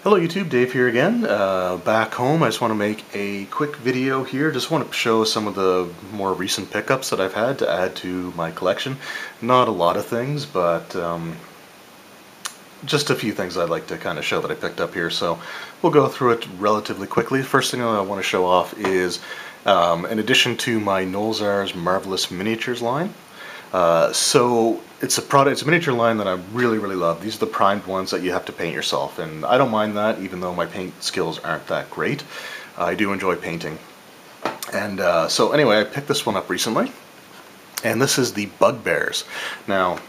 Hello YouTube, Dave here again. Back home, I just want to make a quick video here. Just want to show some of the more recent pickups that I've had to add to my collection. Not a lot of things, but just a few things I'd like to kind of show that I picked up here. So we'll go through it relatively quickly. First thing I want to show off is, in addition to my Nolzar's Marvelous Miniatures line, so it's a miniature line that I really love. These are the primed ones that you have to paint yourself, and I don't mind that, even though my paint skills aren't that great. I do enjoy painting. And so anyway, I picked this one up recently, and this is the Bugbears. Now,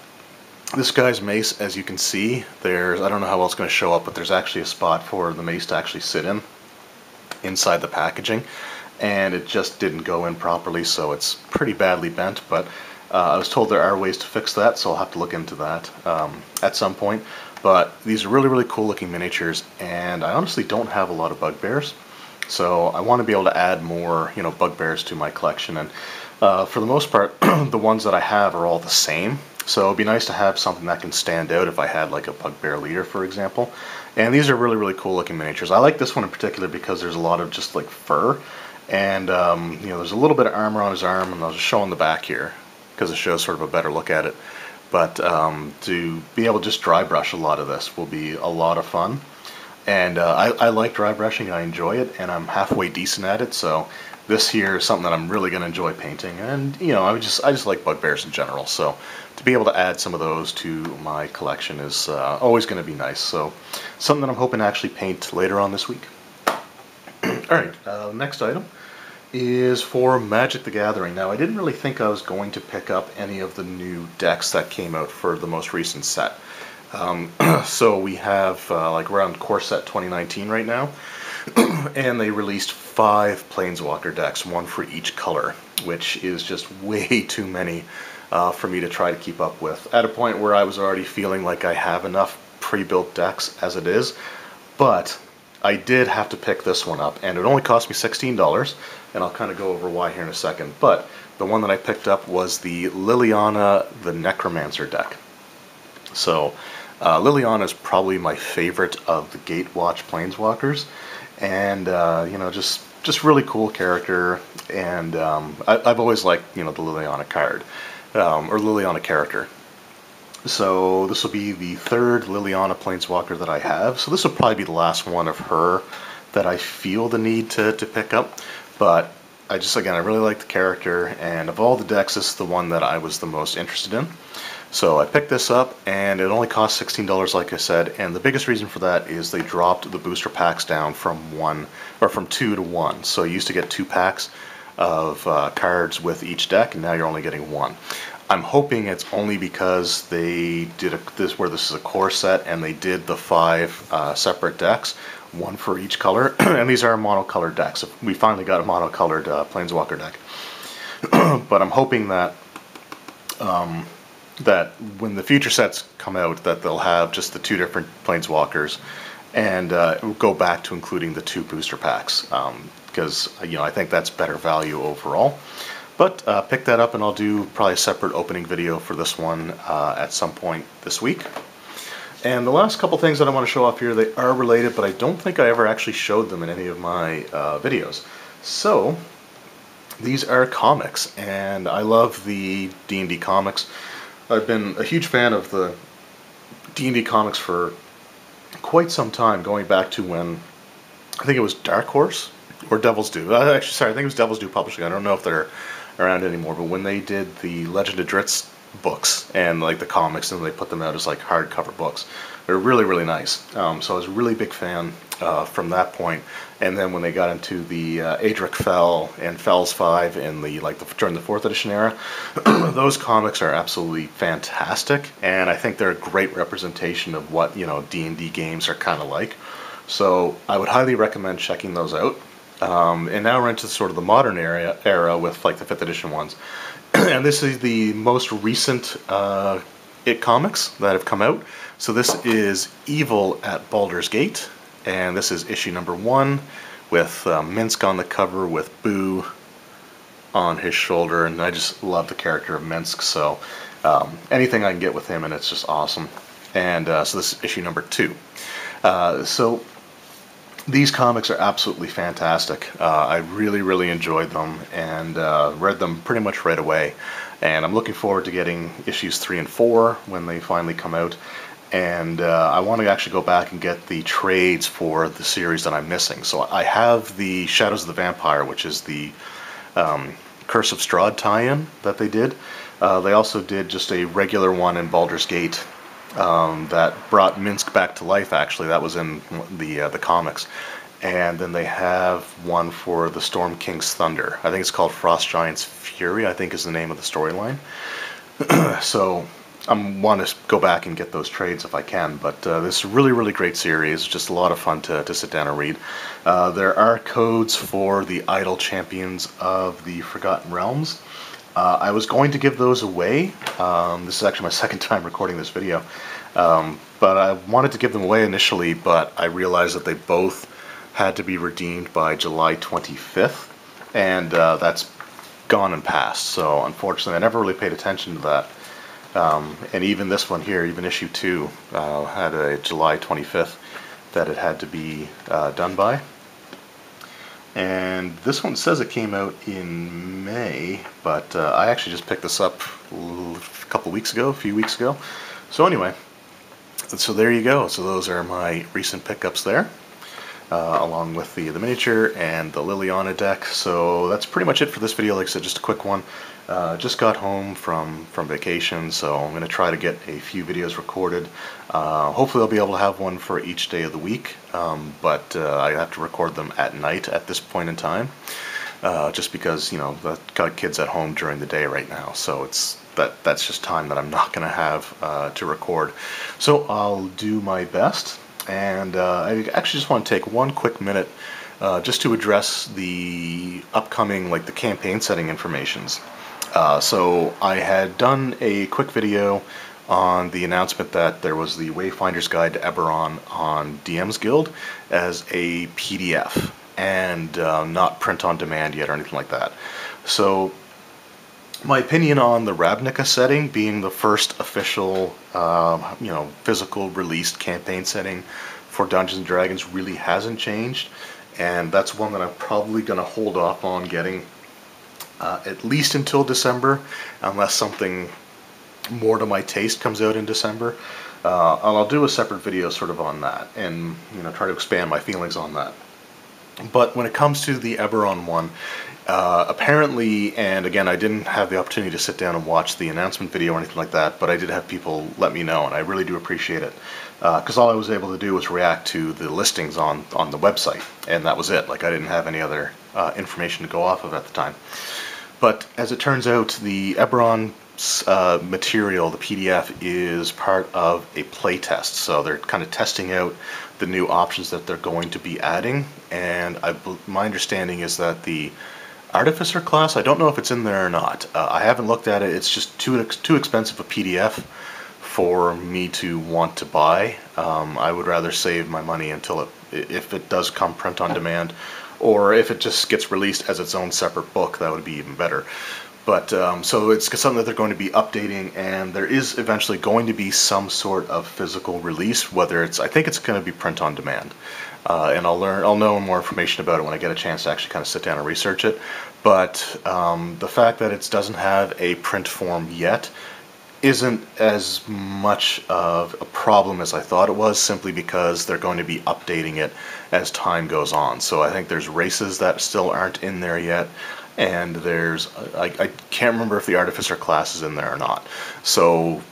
this guy's mace, as you can see, I don't know how well it's going to show up, but there's actually a spot for the mace to actually sit in, inside the packaging, and it just didn't go in properly, so it's pretty badly bent, but I was told there are ways to fix that, so I'll have to look into that at some point. But these are really cool looking miniatures, and I honestly don't have a lot of Bugbears, so I want to be able to add more, Bugbears to my collection. And for the most part, the ones that I have are all the same. So it'd be nice to have something that can stand out if I had like a Bugbear leader, for example. And these are really cool looking miniatures. I like this one in particular because there's a lot of just like fur, and there's a little bit of armor on his arm, and I'll just show on the back here, because it shows sort of a better look at it. But to be able to just dry brush a lot of this will be a lot of fun. And I like dry brushing, I enjoy it, and I'm halfway decent at it, so this here is something that I'm really going to enjoy painting. And I just like Bugbears in general, so to be able to add some of those to my collection is always going to be nice. So something that I'm hoping to actually paint later on this week. Alright, next item is for Magic the Gathering. Now, I didn't really think I was going to pick up any of the new decks that came out for the most recent set. So we have, we're on Core Set 2019 right now, and they released 5 Planeswalker decks, one for each color, which is just way too many for me to try to keep up with, at a point where I was already feeling like I have enough pre-built decks as it is. But I did have to pick this one up, and it only cost me $16, and I'll kind of go over why here in a second. But the one that I picked up was the Liliana the Necromancer deck. So Liliana is probably my favorite of the Gatewatch Planeswalkers, and just really cool character. And I've always liked the Liliana card, or Liliana character. So this will be the 3rd Liliana Planeswalker that I have. So this will probably be the last one of her that I feel the need to pick up. But I really like the character, and of all the decks, this is the one that I was the most interested in. So I picked this up, and it only cost $16, like I said. And the biggest reason for that is they dropped the booster packs down from 2 to 1. So you used to get 2 packs of cards with each deck, and now you're only getting 1. I'm hoping it's only because they did this is a core set, and they did the 5 separate decks, one for each color, and these are monocolored decks. We finally got a monocolored Planeswalker deck. But I'm hoping that that when the future sets come out, that they'll have just the 2 different Planeswalkers, and go back to including the 2 booster packs, because I think that's better value overall. But pick that up, and I'll do probably a separate opening video for this one at some point this week. And the last couple things that I want to show off here, they are related, but I don't think I ever actually showed them in any of my videos. So these are comics, and I love the D&D comics. I've been a huge fan of the D&D comics for quite some time, going back to when I think it was Dark Horse or Devil's Due. Actually, sorry, I think it was Devil's Due Publishing. I don't know if they're around anymore, but when they did the Legend of Drizzt books and like the comics, and they put them out as like hardcover books, they're really nice. So I was a really big fan from that point. And then when they got into the Adric Fell and Fells 5 in during the 4th edition era, those comics are absolutely fantastic, and I think they're a great representation of what D&D games are kind of like. So I would highly recommend checking those out. And now we're into sort of the modern era with like the 5th edition ones. And this is the most recent It comics that have come out. So this is Evil at Baldur's Gate, and this is issue number 1 with Minsc on the cover with Boo on his shoulder, and I just love the character of Minsc, so anything I can get with him, and it's just awesome. And so this is issue number 2. So These comics are absolutely fantastic. I really enjoyed them and read them pretty much right away. And I'm looking forward to getting issues 3 and 4 when they finally come out. And I want to actually go back and get the trades for the series that I'm missing. So I have the Shadows of the Vampire, which is the Curse of Strahd tie-in that they did. They also did just a regular one in Baldur's Gate that brought Minsk back to life. Actually, that was in the comics. And then they have one for the Storm King's Thunder. I think it's called Frost Giant's Fury, I think is the name of the storyline. So I want to go back and get those trades if I can. But this is a really great series. Just a lot of fun to sit down and read. There are codes for the Idle Champions of the Forgotten Realms. I was going to give those away. This is actually my second time recording this video. But I wanted to give them away initially, but I realized that they both had to be redeemed by July 25th, and that's gone and passed. So unfortunately, I never really paid attention to that. And even this one here, even issue 2, had a July 25th that it had to be done by. And this one says it came out in May, but I actually just picked this up a few weeks ago. So anyway, so there you go. So those are my recent pickups there, along with the miniature and the Liliana deck. So that's pretty much it for this video. Like I said, just a quick one. Just got home from vacation, so I'm going to try to get a few videos recorded. Hopefully I'll be able to have one for each day of the week, but I have to record them at night at this point in time, just because, you know, I've got kids at home during the day right now, so that's just time that I'm not going to have to record. So I'll do my best, and I actually just want to take one quick minute just to address the upcoming, like, the campaign setting informations. So I had done a quick video on the announcement that there was the Wayfinder's Guide to Eberron on DM's Guild as a PDF and not print on demand yet or anything like that. So my opinion on the Ravnica setting being the first official, physical released campaign setting for Dungeons & Dragons really hasn't changed, and that's one that I'm probably going to hold off on getting at least until December, unless something more to my taste comes out in December. And I'll do a separate video sort of on that, and try to expand my feelings on that. But when it comes to the Eberron one, apparently, and again, I didn't have the opportunity to sit down and watch the announcement video or anything like that, but I did have people let me know, and I really do appreciate it. Because all I was able to do was react to the listings on the website, and that was it. Like, I didn't have any other information to go off of at the time. But as it turns out, the Eberron material, the PDF, is part of a playtest. So they're kind of testing out the new options that they're going to be adding. And my understanding is that the Artificer class, I don't know if it's in there or not. I haven't looked at it. It's just too expensive a PDF for me to want to buy. I would rather save my money until if it does come print on demand, or if it just gets released as its own separate book, that would be even better. But so it's something that they're going to be updating, and there is eventually going to be some sort of physical release. Whether I think it's going to be print on demand, and I'll know more information about it when I get a chance to actually kind of sit down and research it. But the fact that it doesn't have a print form yet isn't as much of a problem as I thought it was, simply because they're going to be updating it as time goes on. So I think there's races that still aren't in there yet, and I can't remember if the Artificer class is in there or not. So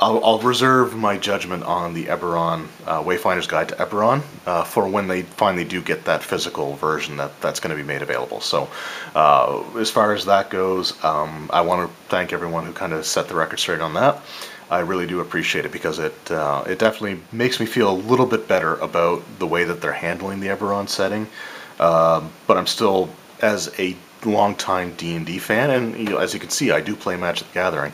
I'll reserve my judgment on the Eberron, Wayfinder's Guide to Eberron, for when they finally do get that physical version that's going to be made available. So as far as that goes, I want to thank everyone who kind of set the record straight on that. I really do appreciate it, because it definitely makes me feel a little bit better about the way that they're handling the Eberron setting. But I'm still, as a longtime D&D fan, and as you can see, I do play Magic the Gathering.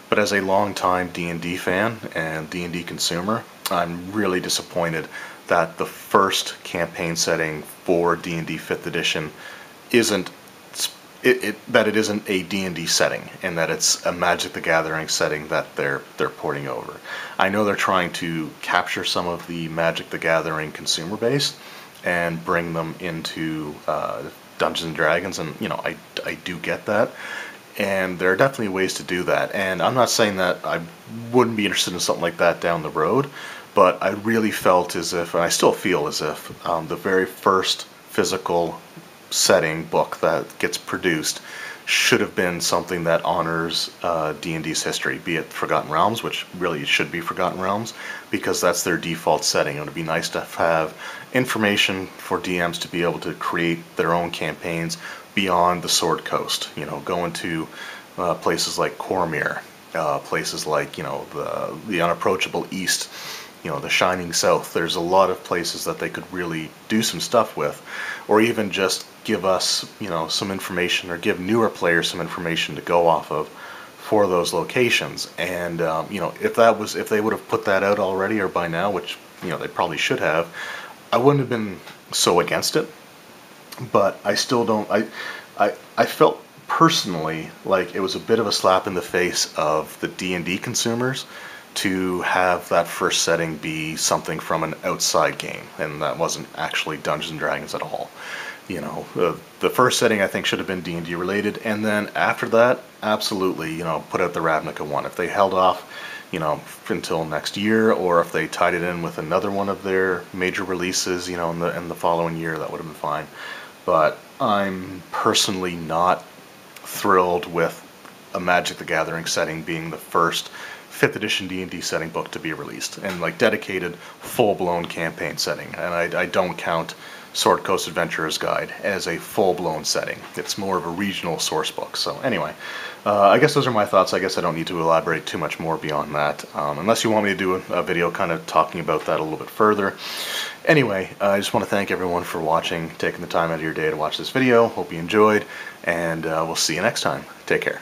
But as a longtime D&D fan and D&D consumer, I'm really disappointed that the first campaign setting for D&D 5th edition isn't a D&D setting, and that it's a Magic the Gathering setting that they're porting over. I know they're trying to capture some of the Magic the Gathering consumer base, and bring them into Dungeons and Dragons, and I do get that, and there are definitely ways to do that. And I'm not saying that I wouldn't be interested in something like that down the road, but I really felt as if, and I still feel as if, the very first physical setting book that gets produced should have been something that honors D&D's history, be it Forgotten Realms, which really should be Forgotten Realms, because that's their default setting. It would be nice to have information for DMs to be able to create their own campaigns beyond the Sword Coast. Going to places like Cormyr, places like the unapproachable East, the Shining South. There's a lot of places that they could really do some stuff with, or even just give us, some information, or give newer players some information to go off of for those locations. And if they would have put that out already or by now, which they probably should have, I wouldn't have been so against it. But I still don't. I felt personally like it was a bit of a slap in the face of the D&D consumers to have that first setting be something from an outside game, and that wasn't actually Dungeons and Dragons at all. The first setting I think should have been D&D related, and then after that, absolutely, put out the Ravnica one. If they held off, until next year, or if they tied it in with another one of their major releases, in the following year, that would have been fine. But I'm personally not thrilled with a Magic the Gathering setting being the first 5th edition D&D setting book to be released, and like dedicated full-blown campaign setting. And I don't count Sword Coast Adventurer's Guide as a full-blown setting. It's more of a regional source book. So anyway, I guess those are my thoughts. I guess I don't need to elaborate too much more beyond that, unless you want me to do a video kind of talking about that a little bit further. Anyway, I just want to thank everyone for watching, taking the time out of your day to watch this video. Hope you enjoyed, and we'll see you next time. Take care.